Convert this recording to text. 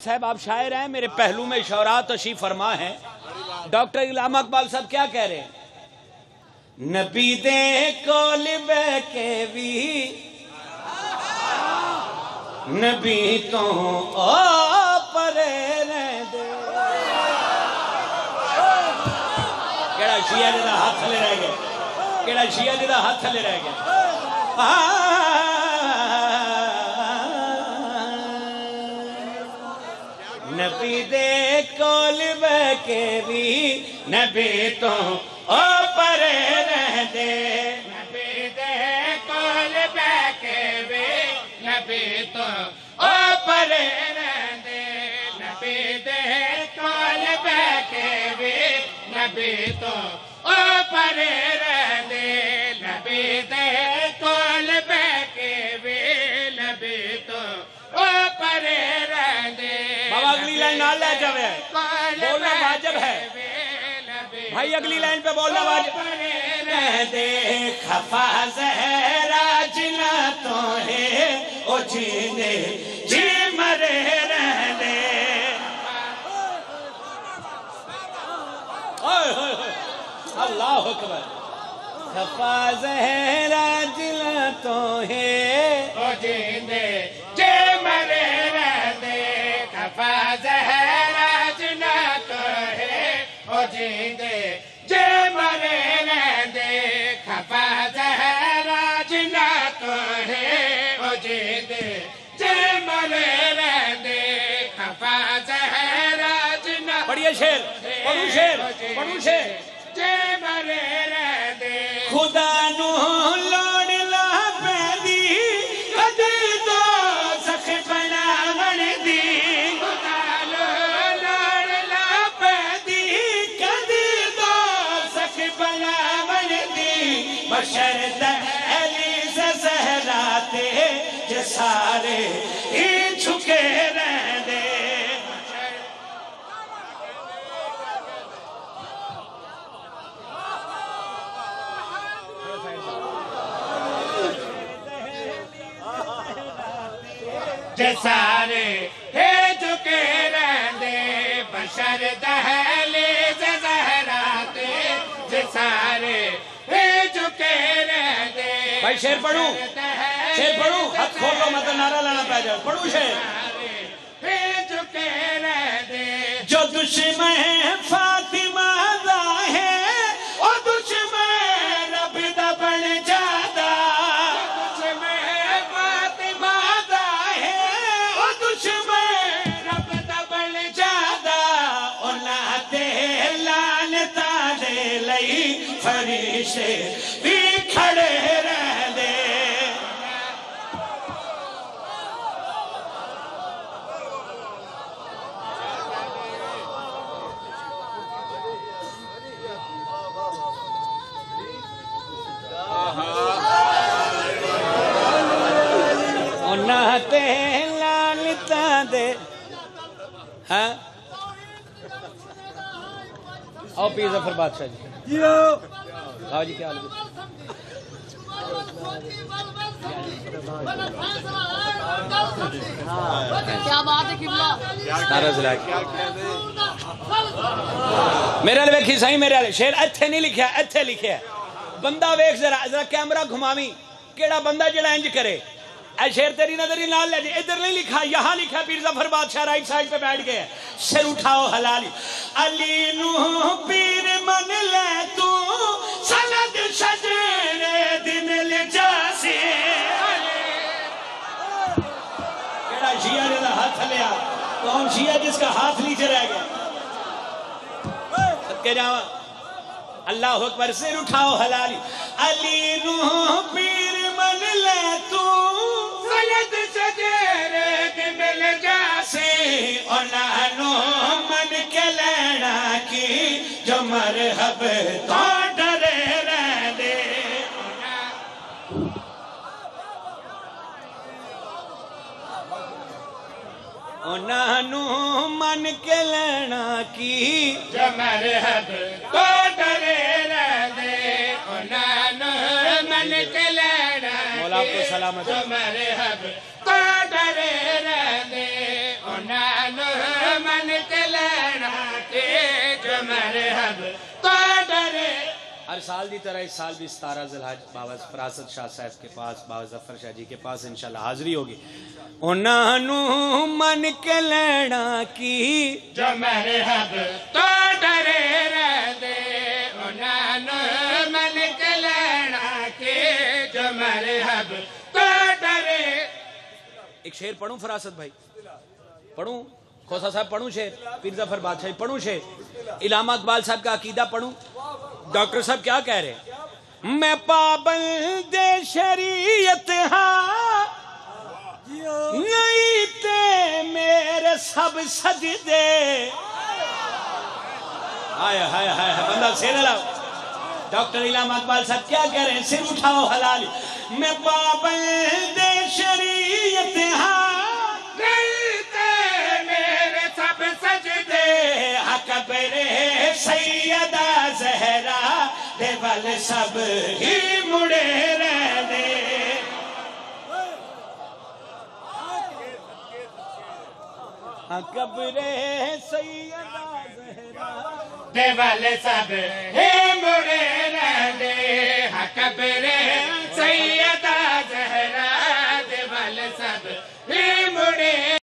صاحب آپ شاعر ہیں، میرے پہلو میں شعراء تشریف فرما ہے. ڈاکٹر علامہ اقبال صاحب کیا کہہ رہے ہیں؟ نبی دے کول بہ کے بھی نبی تو پرے رہ دے. کیڑا شیعہ جدا ہاتھ تھلے رہ گیا، کیڑا شیعہ جدا ہاتھ تھلے رہ گیا. نبی دے کول بہ کے بھی نبی تو پرے رہ دے. نبی دے کول بہ کے بھی نبی تو پرے رہ دے. نبی دے کول بہ کے بھی نبی تو پرے رہ دے. نبی دے کول بہ کے بھی نبی تو پرے رہ دے. بابا اگلی لائن نہ لے جاوے، بولنا واجب ہے بھائی، اگلی لائن پہ بولنا واجب. رہ دے خفا زہرا جنا تو ہے او جینے جی مرے رہ دے. اللہ اکبر. خفا زہرا جنا تو ہے او جینے جی مرے رہ دے. خفا زہرا جنا تو ہے او جینے جی مرے رہ دے. خفا زہرا جنا تو ہے او جینے جی مرے رہ دے. خفا زہرا جنا پڑھیے شعر، پڑھو شعر، پڑھو شعر. جی مرے رہ دے. خدا نو لوڑ لا پیدی کدی تو سخ بناون دی. خدا نو لوڑ لا پیدی کدی تو سخ بناون دی. بشر دہلی سے زہراتے جو سارے ہی جھکے رہ دے. سارے ہے جھکے رہ دے. بشر دہلیز زہراتے سارے ہے جھکے رہ دے. بھائی شعر پڑھوں، شعر پڑھوں، ہاتھ کھول لو مطلب نعرہ لانا پہ جائے. پڑھو شعر. ہے جھکے رہ دے. جو دشمن فاطمہ دا ہے او دشمن رب دا بن جادا. دشمن فاطمہ دا ہے او دشمن رب دا بن جادا. انہاں تے لعنتاں دے لئی فرشتے بھی کھڑے رہ دے. انہاں تے لعنتاں دے. ہاں آؤ پیر ظفر بادشاہ جی. آؤ جی، کیا حال ہے؟ کیا بات ہے قبلہ. میرے لئے ویکھی صحیح، میرے لئے شعر ایتھے نہیں لکھیا، ایتھے لکھیا. بندہ ویکھ ذرا کیمرہ گھماویں، کیڑا بندہ جڑا انج کرے. اے شعر تیری نظری نال لے جی. ادھر نہیں لکھا، یہاں لکھا. پیر ظفر بادشاہ رائٹ سائڈ پہ بیٹھ گئے. سر اٹھاؤ حلالی. علی نو پیر من لے تو سند شجرے دن لے جاسی. کیڑا شیعہ جدا ہاتھ لیا؟ کون شیعہ جس کا ہاتھ نیچے رہ گیا؟ صدقے جاواں. اللہ اکبر. سر اٹھاؤ حلالی. علی نو پیر من لے تو سند شجرے دن لے جاسی. انہوں من کے لینا کی جو مرحب تو ڈرے رہ دے. انہوں من کے لینا کی جو مرحب تو ڈرے رہ دے. انہوں من کے لینا مولا آپ کو سلامت. جو مرحب تو ڈرے رہ دے. انہوں حب تو ڈرے. ہر سال دی طرح اس سال بھی 17 ذی الحج بابا فراست شاہ صاحب کے پاس بابا ظفر شاہ جی کے پاس انشاءاللہ حاضری ہوگی. انہاں نوں من کے لینا کی جو میرے حب تو ڈرے رہ دے. انہاں نوں من کے لینا کی جو میرے حب تو ڈرے. ایک شعر پڑھوں فراست بھائی؟ پڑھوں خوسا صاحب؟ پڑھوں شعر؟ پیر ظفر بادشاہی پڑھوں شعر؟ علامہ اقبال صاحب کا عقیدہ پڑھوں؟ ڈاکٹر صاحب کیا کہہ رہے ہیں؟ میں پابند شریعت ہاں نہیں تے میرے سب سجدے. ہائے ہائے ہائے بندہ سیر لاؤ. ڈاکٹر علامہ اقبال صاحب کیا کہہ رہے ہیں؟ سر اٹھاؤ حلالی. میں پابند شریعت ہاں نہیں تے میرے سب سجدے. حق برے سیدہ زہرا دے ول سب ہی مڑے رہ دے. حق برے سیدہ زہرا دے والے سب ہی مڑے رہ دے. حق برے